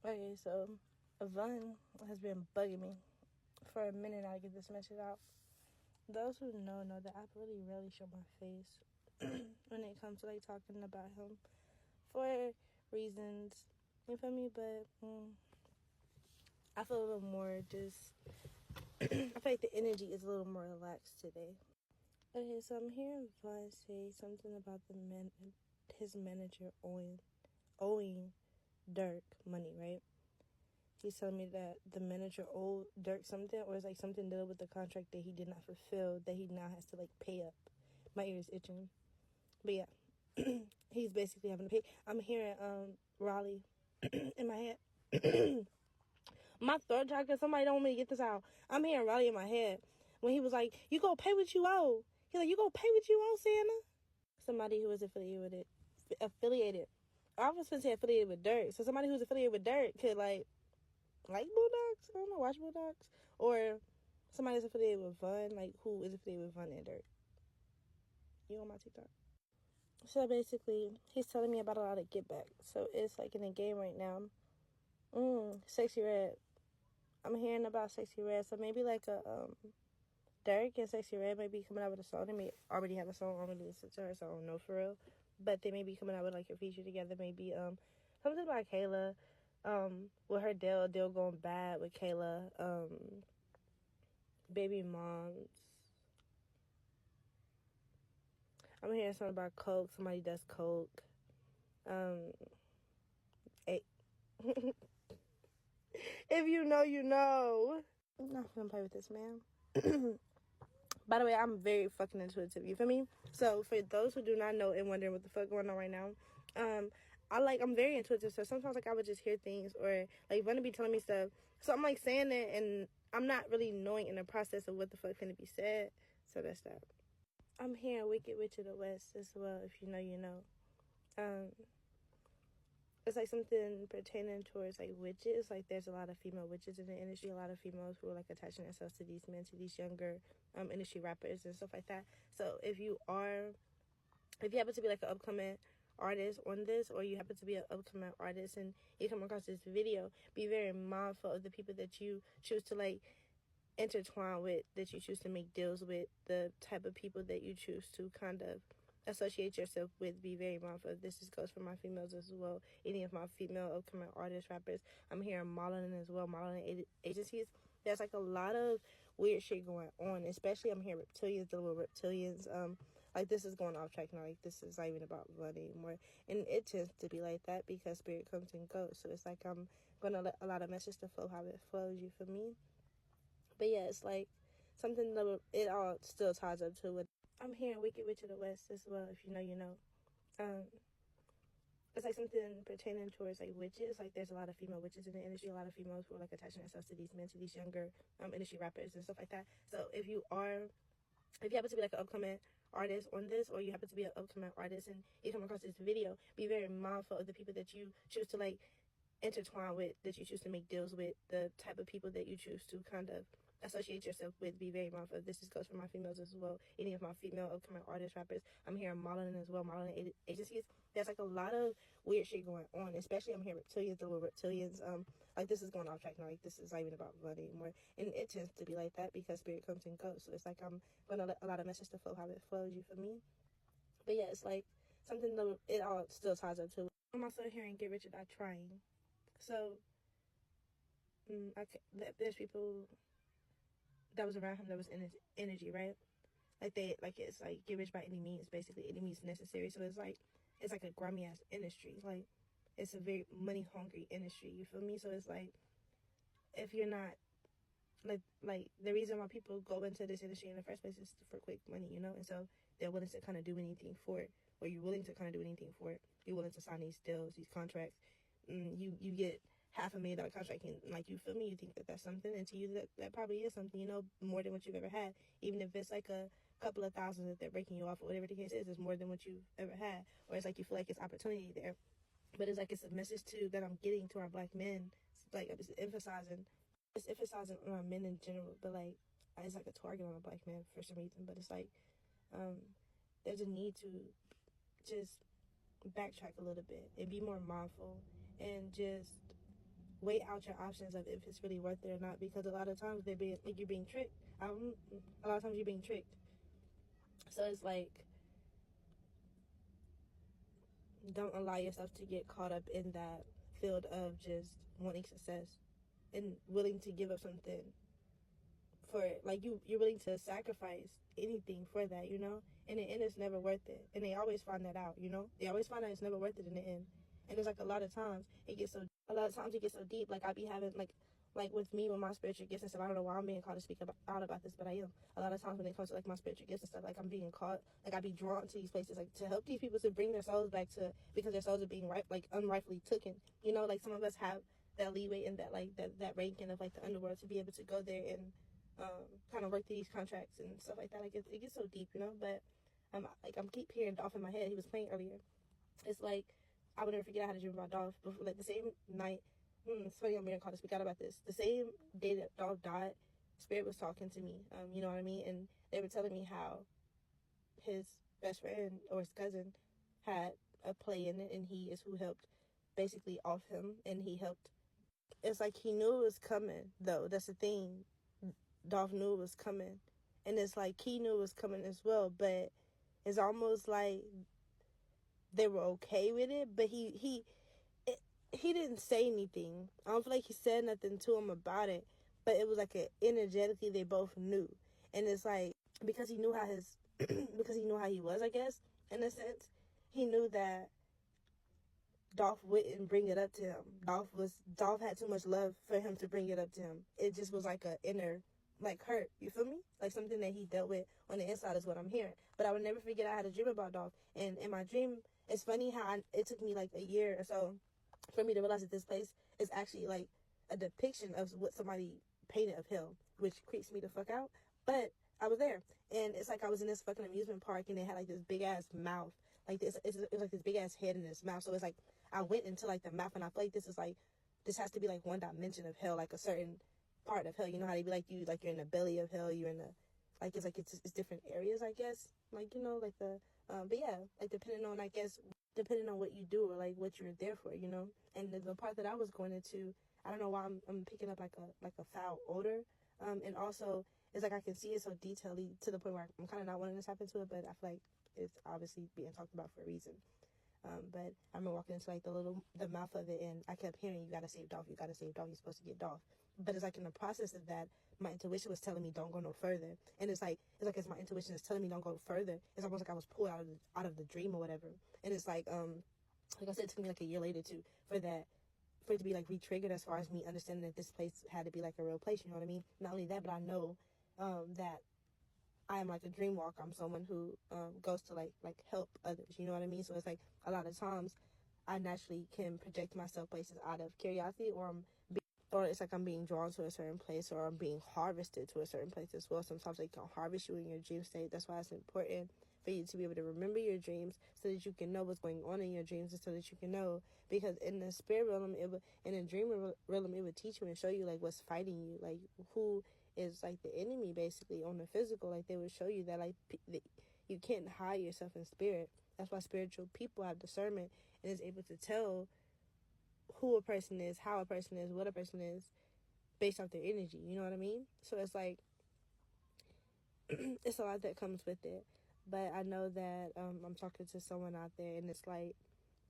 Okay, so Avon has been bugging me for a minute now to get this message out. Those who know that I really rarely show my face when it comes to like talking about him for reasons. You feel me? But I feel a little more just. I feel like the energy is a little more relaxed today. Okay, so I'm hearing Vaughn say something about his manager owing Dirk money, right? He's telling me that the manager owed Dirk something, or it's like something to do with the contract that he did not fulfill that he now has to like pay up. My ear is itching, but yeah, he's basically having to pay. I'm hearing Raleigh in my head. My throat dry because somebody don't want me to get this out. I'm hearing Raleigh in my head when he was like, "You go pay what you owe." He's like, "You go pay what you owe, Santa." Somebody who was affiliated with it, affiliated. I was going to say affiliated with Dirk. So somebody who's affiliated with Dirk could like Bulldogs. I don't know, watch Bulldogs, or somebody who's affiliated with Vaughn, like who is affiliated with Vaughn and Dirk. You on my TikTok? So basically, he's telling me about a lot of get back. So it's like in the game right now. Sexy Red. I'm hearing about Sexy Red. So maybe like a Dirk and Sexy Red might be coming out with a song. They may already have a song. I don't really listen to her, so I don't know for real. But they may be coming out with like a feature together. Maybe something about Kayla. With her deal going bad with Kayla. Baby moms. I'm hearing something about coke. Somebody does coke. Hey. If you know, you know. I'm not gonna play with this, man. By the way, I'm very fucking intuitive. You feel me? So for those who do not know and wondering what the fuck going on right now, I'm very intuitive. So sometimes like I would just hear things or like Vanna be telling me stuff. So I'm like saying it and I'm not really knowing in the process of what the fuck finna be said. So that's that. I'm hearing Wicked Witch of the West as well. If you know, you know. It's like something pertaining towards like witches. Like there's a lot of female witches in the industry. A lot of females who are like attaching themselves to these men, to these younger industry rappers and stuff like that. So if you happen to be like an upcoming artist on this, or you happen to be an upcoming artist and you come across this video, be very mindful of the people that you choose to like intertwine with, that you choose to make deals with, the type of people that you choose to kind of associate yourself with. Be very mindful. This just goes for my females as well. Any of my female upcoming artists, rappers. I'm hearing modeling as well, modeling agencies. There's like a lot of weird shit going on, especially I'm hearing reptilians, the little reptilians. Like this is going off track now. Like this is not even about blood anymore, and it tends to be like that because spirit comes and goes. So it's like I'm gonna let a lot of messages to flow how it flows. You for me? But yeah, it's like something that it all still ties up to what I'm hearing Wicked Witch of the West as well. If you know, you know. It's like something pertaining towards like witches. Like there's a lot of female witches in the industry. A lot of females who are like attaching themselves to these men, to these younger industry rappers and stuff like that. So if you happen to be like an upcoming artist on this, or you happen to be an upcoming artist and you come across this video, be very mindful of the people that you choose to like intertwine with, that you choose to make deals with, the type of people that you choose to kind of associate yourself with. Be very mindful. This just goes for my females as well. Any of my female upcoming artists, rappers. I'm hearing modeling as well, modeling agencies. There's like a lot of weird shit going on, especially I'm hearing reptilians, the little reptilians. Like this is going off track now. Like this is not even about blood anymore, and it tends to be like that because spirit comes and goes. So it's like I'm gonna let a lot of messages to flow how it flows. You for me? But yeah, it's like something that it all still ties up to. I'm also hearing get rich or die trying. So there's people that was around him that was in his energy, right? It's like get rich by any means, basically any means necessary. So it's like a grimy ass industry. Like it's a very money hungry industry. You feel me? So it's like if you're not like the reason why people go into this industry in the first place is for quick money, you know, and so they're willing to kind of do anything for it, or you're willing to kind of do anything for it. You're willing to sign these deals, these contracts. You get $500,000 contract, and like you feel me, you think that that's something, and to you that probably is something, you know, more than what you've ever had. Even if it's like a couple of thousand that they're breaking you off, or whatever the case is, it's more than what you've ever had. Or it's like you feel like it's opportunity there, but it's like it's a message too that I'm getting to our black men. It's like it's emphasizing on our men in general, but like it's like a target on a black man for some reason. But it's like there's a need to just backtrack a little bit and be more mindful and just weigh out your options of if it's really worth it or not, because a lot of times you're being tricked. A lot of times you're being tricked. So it's like, don't allow yourself to get caught up in that field of just wanting success and willing to give up something for it. Like, you're willing to sacrifice anything for that, you know? In the end, it's never worth it. And they always find that out, you know? They always find out it's never worth it in the end. And it's like a lot of times it gets so deep. Like, I be having, like with me, with my spiritual gifts and stuff, I don't know why I'm being called to speak out about this, but I am. A lot of times when it comes to, like, my spiritual gifts and stuff, like, I'm being caught, like, I be drawn to these places, like, to help these people to bring their souls back to, because their souls are being, unrightfully taken. You know, like, some of us have that leeway and that, like, that ranking of, like, the underworld to be able to go there and kind of work through these contracts and stuff like that. Like, it gets so deep, you know, but I'm keep hearing Dolph in my head. He was playing earlier. It's like, I would never forget I had a dream about Dolph before, like, the same night. It's funny I'm being called to speak out about this. The same day that Dolph died, Spirit was talking to me. You know what I mean? And they were telling me how his best friend or his cousin had a play in it, and he is who helped basically off him, and he helped. It's like he knew it was coming, though. That's the thing. Dolph knew it was coming, and it's like he knew it was coming as well, but it's almost like they were okay with it, but he didn't say anything. I don't feel like he said nothing to him about it, but it was like energetically they both knew. And it's like, because he knew how because he knew how he was, I guess, in a sense, he knew that Dolph wouldn't bring it up to him. Dolph had too much love for him to bring it up to him. It just was like a inner, like, hurt. You feel me? Like something that he dealt with on the inside is what I'm hearing. But I would never forget I had a dream about Dolph. And in my dream, it's funny how it took me like a year or so for me to realize that this place is actually like a depiction of what somebody painted of hell, which creeps me the fuck out. But I was there, and it's like I was in this fucking amusement park, and they had like this big ass mouth, like this. It was like this big ass head in this mouth. So it's like I went into like the mouth, and I feel like this has to be like one dimension of hell, like a certain part of hell. You know how they be like you're in the belly of hell. You're in the it's different areas, I guess. Like, you know, like but yeah, like depending on what you do or like what you're there for, you know. And the part that I was going into, I don't know why I'm picking up like a foul odor, and also it's like I can see it so detailedly to the point where I'm kind of not wanting this to happen to it, but I feel like it's obviously being talked about for a reason. But I remember walking into like the mouth of it, and I kept hearing, "You gotta save Dolph. You gotta save Dolph. You're supposed to get Dolph." But it's like in the process of that, my intuition was telling me don't go no further, and it's like as my intuition is telling me don't go further, it's almost like I was pulled out of the dream or whatever. And it's like I said, it took me like a year later for it to be like re-triggered as far as me understanding that this place had to be like a real place. You know what I mean? Not only that, but I know that I am like a dream walker. I'm someone who goes to like help others. You know what I mean? So it's like a lot of times I naturally can project myself places out of curiosity, or it's like I'm being drawn to a certain place, or I'm being harvested to a certain place as well. Sometimes they can harvest you in your dream state. That's why it's important for you to be able to remember your dreams so that you can know what's going on in your dreams, and so that you can know, because in the spirit realm, in the dream realm, it would teach you and show you like what's fighting you, like who is like the enemy basically on the physical. Like they would show you that like you can't hide yourself in spirit. That's why spiritual people have discernment and is able to tell who a person is, how a person is, what a person is based off their energy. You know what I mean? So it's like it's a lot that comes with it. But I know that I'm talking to someone out there, and it's like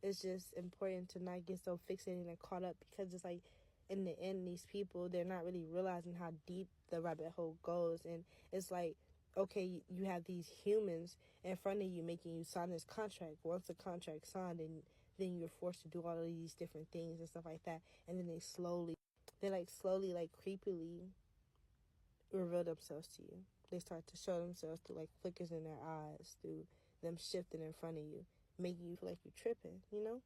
it's just important to not get so fixated and caught up, because it's like in the end, these people, they're not really realizing how deep the rabbit hole goes. And it's like, okay, you have these humans in front of you making you sign this contract. Once the contract's signed, and then you're forced to do all of these different things and stuff like that. And then they slowly, like creepily reveal themselves to you. They start to show themselves through like flickers in their eyes, through them shifting in front of you, making you feel like you're tripping, you know?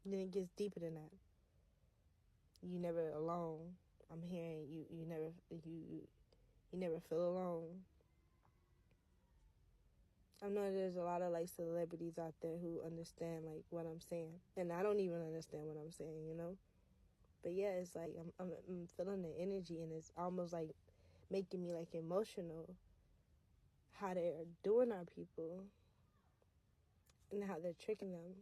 And then it gets deeper than that. You never alone. I'm hearing you never feel alone. I know there's a lot of like celebrities out there who understand like what I'm saying, and I don't even understand what I'm saying, you know. But yeah, it's like I'm feeling the energy, and it's almost like making me like emotional. How they're doing our people, and how they're tricking them.